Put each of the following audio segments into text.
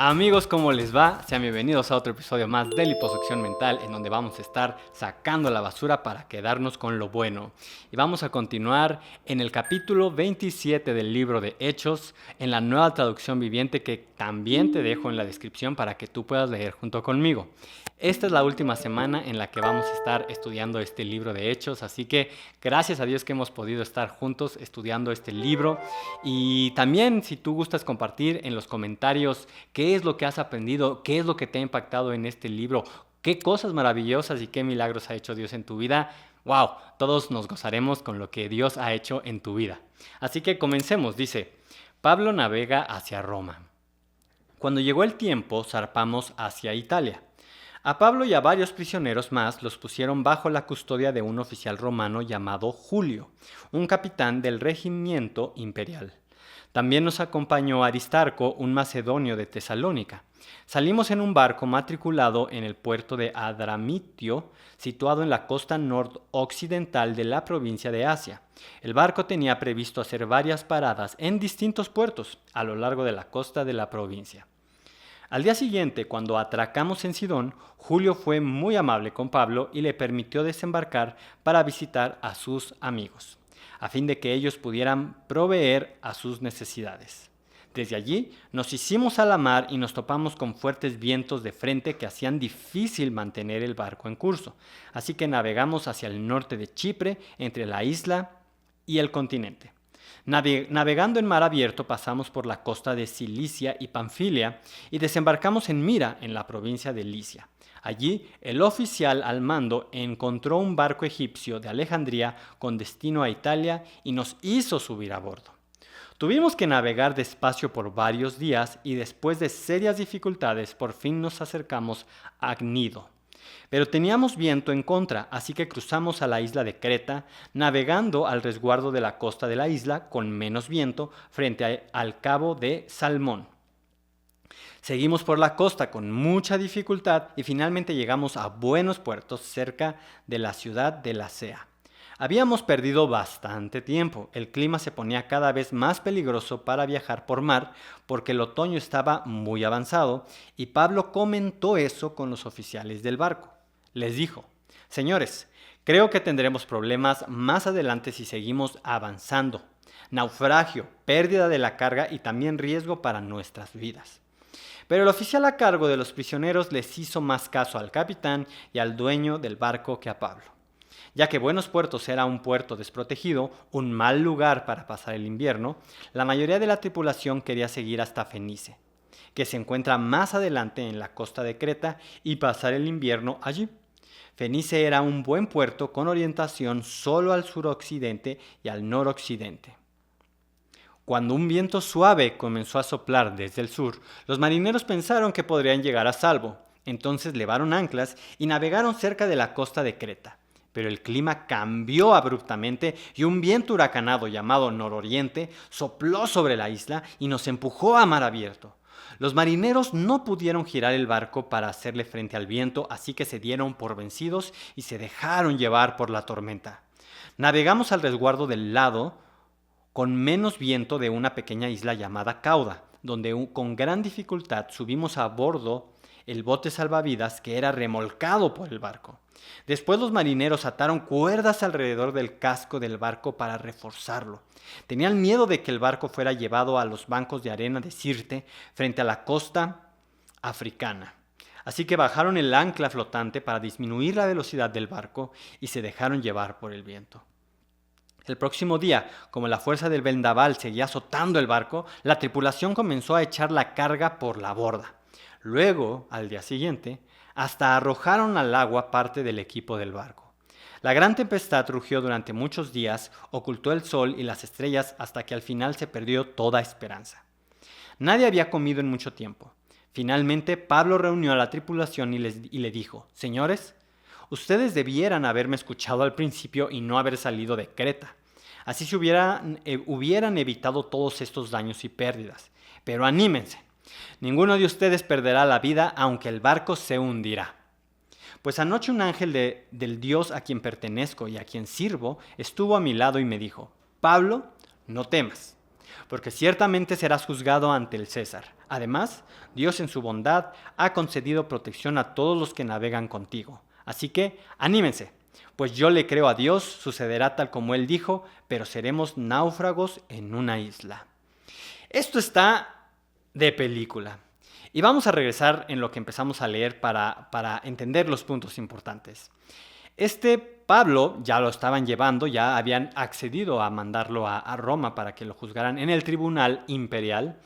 Amigos, ¿cómo les va? Sean bienvenidos a otro episodio más de Liposucción Mental, en donde vamos a estar sacando la basura para quedarnos con lo bueno. Y vamos a continuar en el capítulo 27 del libro de Hechos, en la nueva traducción viviente que también te dejo en la descripción para que tú puedas leer junto conmigo. Esta es la última semana en la que vamos a estar estudiando este libro de Hechos, así que gracias a Dios que hemos podido estar juntos estudiando este libro. Y también, si tú gustas compartir en los comentarios qué es lo que has aprendido, qué es lo que te ha impactado en este libro, qué cosas maravillosas y qué milagros ha hecho Dios en tu vida. ¡Wow! Todos nos gozaremos con lo que Dios ha hecho en tu vida. Así que comencemos. Dice: Pablo navega hacia Roma. Cuando llegó el tiempo, zarpamos hacia Italia. A Pablo y a varios prisioneros más los pusieron bajo la custodia de un oficial romano llamado Julio, un capitán del regimiento imperial. También nos acompañó Aristarco, un macedonio de Tesalónica. Salimos en un barco matriculado en el puerto de Adramitio, situado en la costa noroccidental de la provincia de Asia. El barco tenía previsto hacer varias paradas en distintos puertos a lo largo de la costa de la provincia. Al día siguiente, cuando atracamos en Sidón, Julio fue muy amable con Pablo y le permitió desembarcar para visitar a sus amigos, a fin de que ellos pudieran proveer a sus necesidades. Desde allí nos hicimos a la mar y nos topamos con fuertes vientos de frente que hacían difícil mantener el barco en curso, así que navegamos hacia el norte de Chipre, entre la isla y el continente. Navegando en mar abierto pasamos por la costa de Cilicia y Panfilia y desembarcamos en Mira, en la provincia de Licia. Allí, el oficial al mando encontró un barco egipcio de Alejandría con destino a Italia y nos hizo subir a bordo. Tuvimos que navegar despacio por varios días y después de serias dificultades por fin nos acercamos a Gnido. Pero teníamos viento en contra, así que cruzamos a la isla de Creta, navegando al resguardo de la costa de la isla con menos viento frente al cabo de Salmón. Seguimos por la costa con mucha dificultad y finalmente llegamos a buenos puertos cerca de la ciudad de Lasea. Habíamos perdido bastante tiempo, el clima se ponía cada vez más peligroso para viajar por mar porque el otoño estaba muy avanzado y Pablo comentó eso con los oficiales del barco. Les dijo: señores, creo que tendremos problemas más adelante si seguimos avanzando. Naufragio, pérdida de la carga y también riesgo para nuestras vidas. Pero el oficial a cargo de los prisioneros les hizo más caso al capitán y al dueño del barco que a Pablo. Ya que Buenos Puertos era un puerto desprotegido, un mal lugar para pasar el invierno, la mayoría de la tripulación quería seguir hasta Fenice, que se encuentra más adelante en la costa de Creta, y pasar el invierno allí. Fenice era un buen puerto con orientación solo al suroccidente y al noroccidente. Cuando un viento suave comenzó a soplar desde el sur, los marineros pensaron que podrían llegar a salvo. Entonces levaron anclas y navegaron cerca de la costa de Creta. Pero el clima cambió abruptamente y un viento huracanado llamado nororiente sopló sobre la isla y nos empujó a mar abierto. Los marineros no pudieron girar el barco para hacerle frente al viento, así que se dieron por vencidos y se dejaron llevar por la tormenta. Navegamos al resguardo del lado con menos viento de una pequeña isla llamada Cauda, donde con gran dificultad subimos a bordo el bote salvavidas que era remolcado por el barco. Después los marineros ataron cuerdas alrededor del casco del barco para reforzarlo. Tenían miedo de que el barco fuera llevado a los bancos de arena de Sirte frente a la costa africana. Así que bajaron el ancla flotante para disminuir la velocidad del barco y se dejaron llevar por el viento. El próximo día, como la fuerza del vendaval seguía azotando el barco, la tripulación comenzó a echar la carga por la borda. Luego, al día siguiente, hasta arrojaron al agua parte del equipo del barco. La gran tempestad rugió durante muchos días, ocultó el sol y las estrellas hasta que al final se perdió toda esperanza. Nadie había comido en mucho tiempo. Finalmente, Pablo reunió a la tripulación y le dijo: señores, ustedes debieran haberme escuchado al principio y no haber salido de Creta. Así se hubieran evitado todos estos daños y pérdidas. Pero anímense. Ninguno de ustedes perderá la vida, aunque el barco se hundirá. Pues anoche un ángel del Dios a quien pertenezco y a quien sirvo estuvo a mi lado y me dijo: Pablo, no temas. porque ciertamente serás juzgado ante el César. Además, Dios en su bondad ha concedido protección a todos los que navegan contigo. Así que, anímense, pues yo le creo a Dios, sucederá tal como Él dijo, pero seremos náufragos en una isla. Esto está de película. Y vamos a regresar en lo que empezamos a leer para entender los puntos importantes. Este Pablo ya lo estaban llevando, ya habían accedido a mandarlo a Roma para que lo juzgaran en el tribunal imperial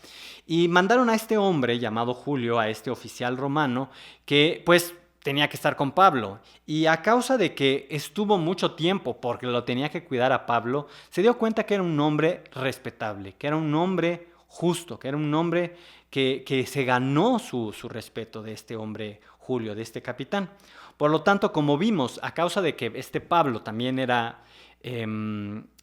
y mandaron a este hombre llamado Julio, a este oficial romano, que pues tenía que estar con Pablo. Y a causa de que estuvo mucho tiempo porque lo tenía que cuidar a Pablo, se dio cuenta que era un hombre respetable, que era un hombre justo, que era un hombre que se ganó su respeto de este hombre Julio, de este capitán. Por lo tanto, como vimos, a causa de que este Pablo también era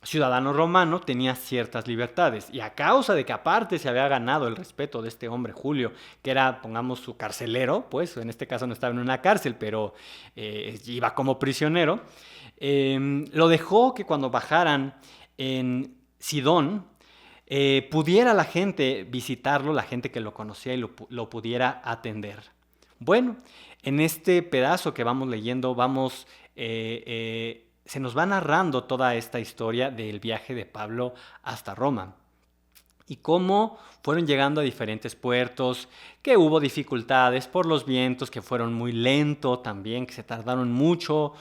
ciudadano romano, tenía ciertas libertades. Y a causa de que aparte se había ganado el respeto de este hombre Julio, que era, pongamos, su carcelero, pues en este caso no estaba en una cárcel, pero iba como prisionero, lo dejó que cuando bajaran en Sidón, pudiera la gente visitarlo, la gente que lo conocía y lo pudiera atender. Bueno, en este pedazo que vamos leyendo, se nos va narrando toda esta historia del viaje de Pablo hasta Roma y cómo fueron llegando a diferentes puertos, que hubo dificultades por los vientos, que fueron muy lentos también, que se tardaron mucho,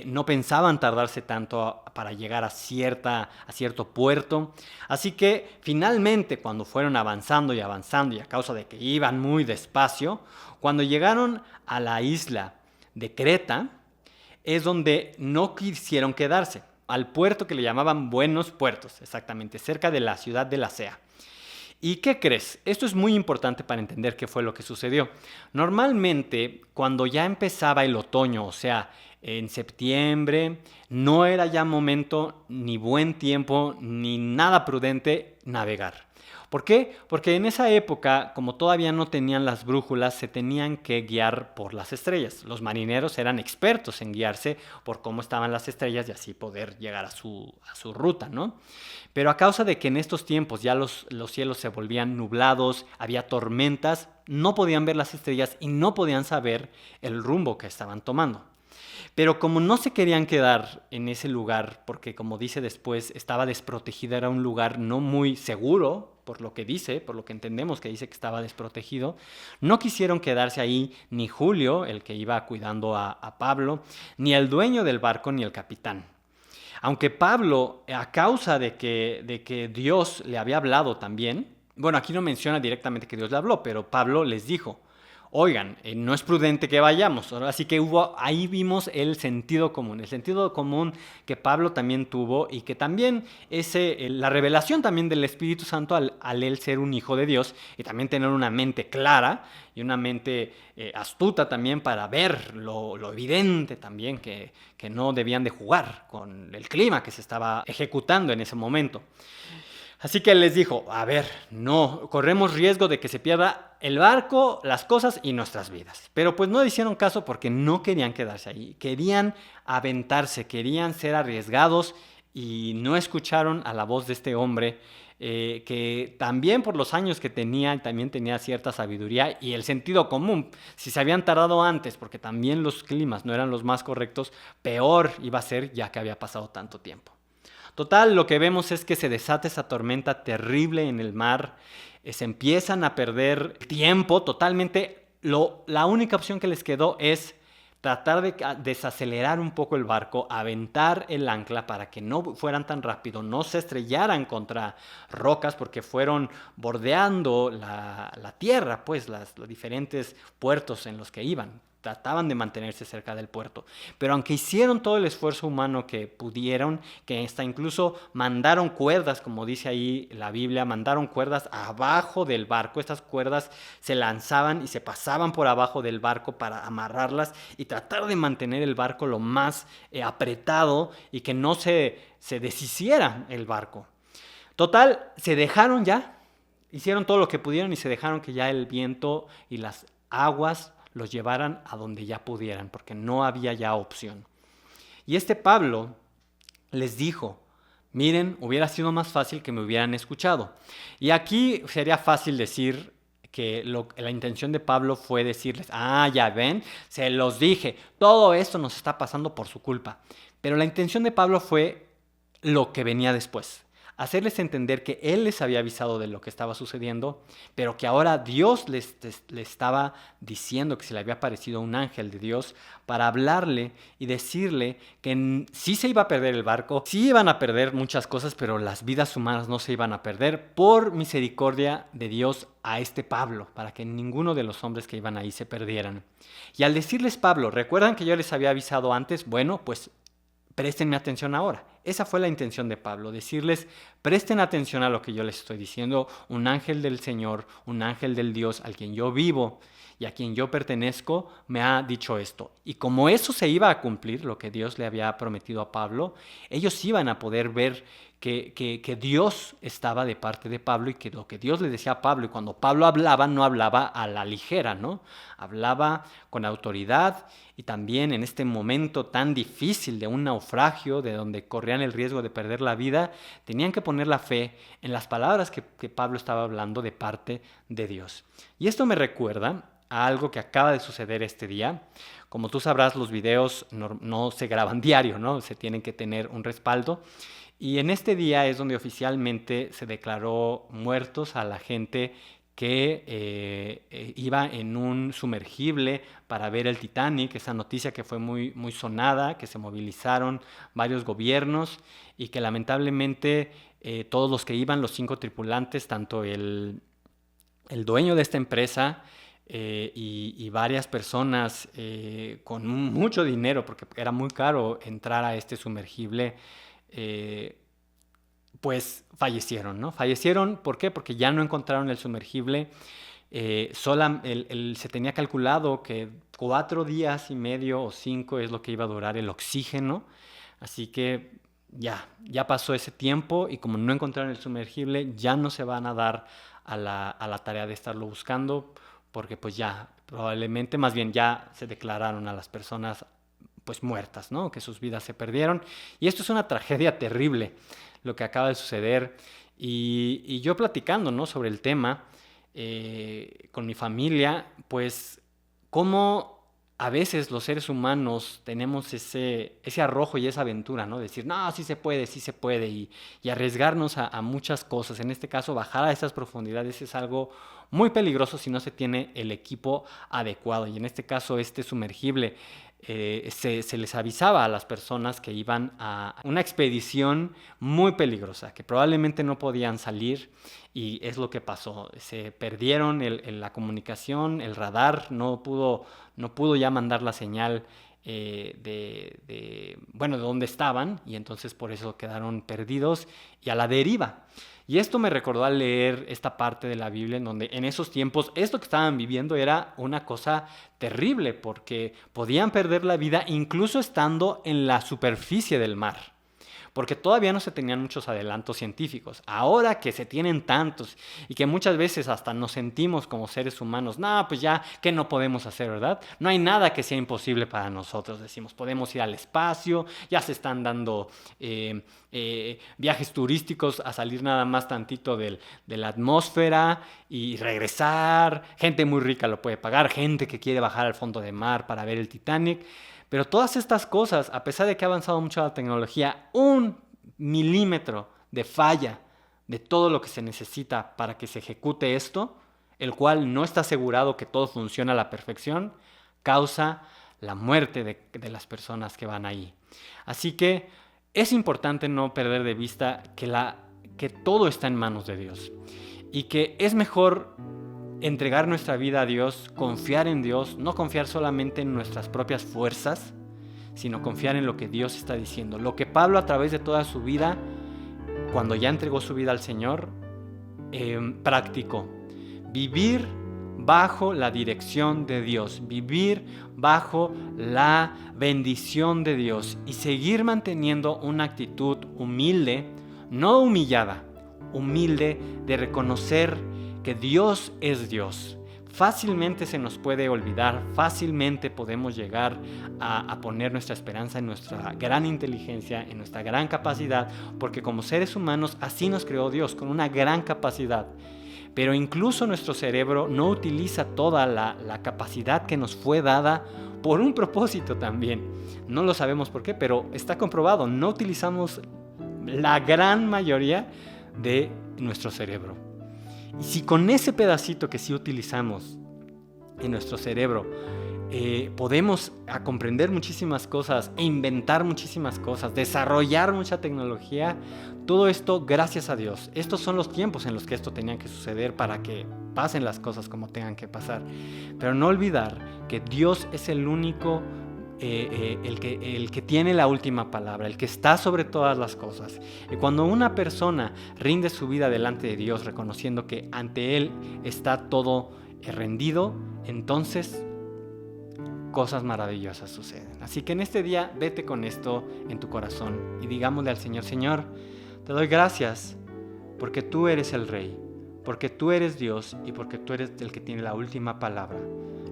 no pensaban tardarse tanto para llegar a cierto puerto. Así que finalmente cuando fueron avanzando y avanzando y a causa de que iban muy despacio, cuando llegaron a la isla de Creta, es donde no quisieron quedarse, al puerto que le llamaban Buenos Puertos, exactamente, cerca de la ciudad de Lasea. ¿Y qué crees? Esto es muy importante para entender qué fue lo que sucedió. Normalmente, cuando ya empezaba el otoño, o sea, en septiembre, no era ya momento, ni buen tiempo, ni nada prudente navegar. ¿Por qué? Porque en esa época, como todavía no tenían las brújulas, se tenían que guiar por las estrellas. Los marineros eran expertos en guiarse por cómo estaban las estrellas y así poder llegar a su ruta, ¿no? Pero a causa de que en estos tiempos ya los cielos se volvían nublados, había tormentas, no podían ver las estrellas y no podían saber el rumbo que estaban tomando. Pero como no se querían quedar en ese lugar, porque como dice después, estaba desprotegida, era un lugar no muy seguro, por lo que dice, por lo que entendemos que dice que estaba desprotegido, no quisieron quedarse ahí ni Julio, el que iba cuidando a Pablo, ni el dueño del barco, ni el capitán. Aunque Pablo, a causa de que Dios le había hablado también, bueno, aquí no menciona directamente que Dios le habló, pero Pablo les dijo, oigan, no es prudente que vayamos. Así que ahí vimos el sentido común que Pablo también tuvo y que también la revelación también del Espíritu Santo al él ser un hijo de Dios y también tener una mente clara y una mente astuta también para ver lo evidente también que no debían de jugar con el clima que se estaba ejecutando en ese momento. Así que les dijo, a ver, no, corremos riesgo de que se pierda el barco, las cosas y nuestras vidas. Pero pues no hicieron caso porque no querían quedarse ahí, querían aventarse, querían ser arriesgados y no escucharon a la voz de este hombre que también por los años que tenía, también tenía cierta sabiduría y el sentido común. Si se habían tardado antes porque también los climas no eran los más correctos, peor iba a ser ya que había pasado tanto tiempo. Total, lo que vemos es que se desata esa tormenta terrible en el mar, se empiezan a perder tiempo totalmente. La única opción que les quedó es tratar de desacelerar un poco el barco, aventar el ancla para que no fueran tan rápido, no se estrellaran contra rocas porque fueron bordeando la tierra, pues los diferentes puertos en los que iban. Trataban de mantenerse cerca del puerto. Pero aunque hicieron todo el esfuerzo humano que pudieron, que hasta incluso mandaron cuerdas, como dice ahí la Biblia, mandaron cuerdas abajo del barco. Estas cuerdas se lanzaban y se pasaban por abajo del barco para amarrarlas y tratar de mantener el barco lo más apretado y que no se deshiciera el barco. Total, se dejaron ya, hicieron todo lo que pudieron y se dejaron que ya el viento y las aguas los llevaran a donde ya pudieran, porque no había ya opción. Y este Pablo les dijo, Miren, hubiera sido más fácil que me hubieran escuchado. Y aquí sería fácil decir que la intención de Pablo fue decirles, ya ven, se los dije, todo esto nos está pasando por su culpa. Pero la intención de Pablo fue lo que venía después. Hacerles entender que él les había avisado de lo que estaba sucediendo, pero que ahora Dios les estaba diciendo que se le había aparecido un ángel de Dios para hablarle y decirle que sí se iba a perder el barco, sí iban a perder muchas cosas, pero las vidas humanas no se iban a perder por misericordia de Dios a este Pablo, para que ninguno de los hombres que iban ahí se perdieran. Y al decirles Pablo, ¿recuerdan que yo les había avisado antes? Bueno, pues préstenme atención ahora. Esa fue la intención de Pablo, decirles, presten atención a lo que yo les estoy diciendo. Un ángel del Señor, un ángel del Dios al quien yo vivo y a quien yo pertenezco, me ha dicho esto. Y como eso se iba a cumplir, lo que Dios le había prometido a Pablo, ellos iban a poder ver que Dios estaba de parte de Pablo y que lo que Dios le decía a Pablo, y cuando Pablo hablaba, no hablaba a la ligera, ¿no? Hablaba con autoridad y también en este momento tan difícil de un naufragio, de donde corrían el riesgo de perder la vida, tenían que poner la fe en las palabras que Pablo estaba hablando de parte de Dios. Y esto me recuerda a algo que acaba de suceder este día. Como tú sabrás, los videos no se graban diario, ¿no? Se tienen que tener un respaldo. Y en este día es donde oficialmente se declaró muertos a la gente que iba en un sumergible para ver el Titanic, esa noticia que fue muy, muy sonada, que se movilizaron varios gobiernos y que lamentablemente todos los que iban, los 5 tripulantes, tanto el dueño de esta empresa y varias personas con mucho dinero, porque era muy caro entrar a este sumergible, pues fallecieron, ¿no? Fallecieron, ¿por qué? Porque ya no encontraron el sumergible. Se tenía calculado que 4 días y medio o 5 es lo que iba a durar el oxígeno. Así que ya pasó ese tiempo y como no encontraron el sumergible, ya no se van a dar a la tarea de estarlo buscando, porque pues ya probablemente, más bien ya se declararon a las personas pues muertas, ¿no? Que sus vidas se perdieron. Y esto es una tragedia terrible, lo que acaba de suceder. Y yo platicando, ¿no? Sobre el tema con mi familia, pues cómo a veces los seres humanos tenemos ese arrojo y esa aventura, ¿no? Decir, no, sí se puede, y arriesgarnos a muchas cosas. En este caso, bajar a esas profundidades es algo muy peligroso si no se tiene el equipo adecuado. Y en este caso, este sumergible, se les avisaba a las personas que iban a una expedición muy peligrosa, que probablemente no podían salir, y es lo que pasó. Se perdieron la comunicación, el radar no pudo ya mandar la señal de dónde estaban, y entonces por eso quedaron perdidos y a la deriva. Y esto me recordó al leer esta parte de la Biblia en donde en esos tiempos esto que estaban viviendo era una cosa terrible, porque podían perder la vida incluso estando en la superficie del mar, porque todavía no se tenían muchos adelantos científicos. Ahora que se tienen tantos y que muchas veces hasta nos sentimos como seres humanos, no, pues ya, ¿qué no podemos hacer, verdad? No hay nada que sea imposible para nosotros, decimos, podemos ir al espacio, ya se están dando viajes turísticos a salir nada más tantito de la atmósfera y regresar, gente muy rica lo puede pagar, gente que quiere bajar al fondo del mar para ver el Titanic. Pero todas estas cosas, a pesar de que ha avanzado mucho la tecnología, 1 milímetro de falla de todo lo que se necesita para que se ejecute esto, el cual no está asegurado que todo funcione a la perfección, causa la muerte de las personas que van ahí. Así que es importante no perder de vista que todo está en manos de Dios y que es mejor entregar nuestra vida a Dios, confiar en Dios, no confiar solamente en nuestras propias fuerzas, sino confiar en lo que Dios está diciendo. Lo que Pablo a través de toda su vida, cuando ya entregó su vida al Señor, practicó. Vivir bajo la dirección de Dios, vivir bajo la bendición de Dios y seguir manteniendo una actitud humilde, no humillada, humilde de reconocer que Dios es Dios, fácilmente se nos puede olvidar, fácilmente podemos llegar a poner nuestra esperanza en nuestra gran inteligencia, en nuestra gran capacidad, porque como seres humanos así nos creó Dios, con una gran capacidad. Pero incluso nuestro cerebro no utiliza toda la capacidad que nos fue dada por un propósito también. No lo sabemos por qué, pero está comprobado, no utilizamos la gran mayoría de nuestro cerebro. Y si con ese pedacito que sí utilizamos en nuestro cerebro podemos comprender muchísimas cosas e inventar muchísimas cosas, desarrollar mucha tecnología, todo esto gracias a Dios. Estos son los tiempos en los que esto tenía que suceder para que pasen las cosas como tengan que pasar. Pero no olvidar que Dios es el único el que tiene la última palabra, el que está sobre todas las cosas. Y cuando una persona rinde su vida delante de Dios, reconociendo que ante Él está todo rendido, entonces cosas maravillosas suceden. Así que en este día vete con esto en tu corazón y digámosle al Señor: Señor, te doy gracias porque tú eres el Rey, porque tú eres Dios y porque tú eres el que tiene la última palabra.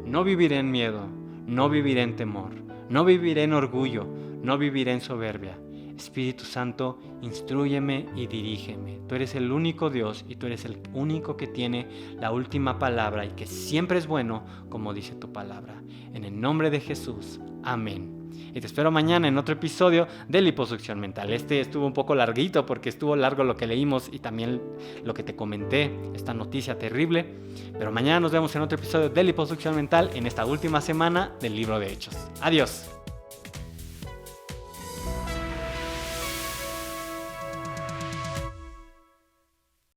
No viviré en miedo, no viviré en temor, no viviré en orgullo, no viviré en soberbia. Espíritu Santo, instrúyeme y dirígeme. Tú eres el único Dios y tú eres el único que tiene la última palabra y que siempre es bueno, como dice tu palabra. En el nombre de Jesús, amén. Y te espero mañana en otro episodio de Liposucción Mental. Este estuvo un poco larguito porque estuvo largo lo que leímos y también lo que te comenté, esta noticia terrible. Pero mañana nos vemos en otro episodio de Liposucción Mental en esta última semana del libro de Hechos. Adiós.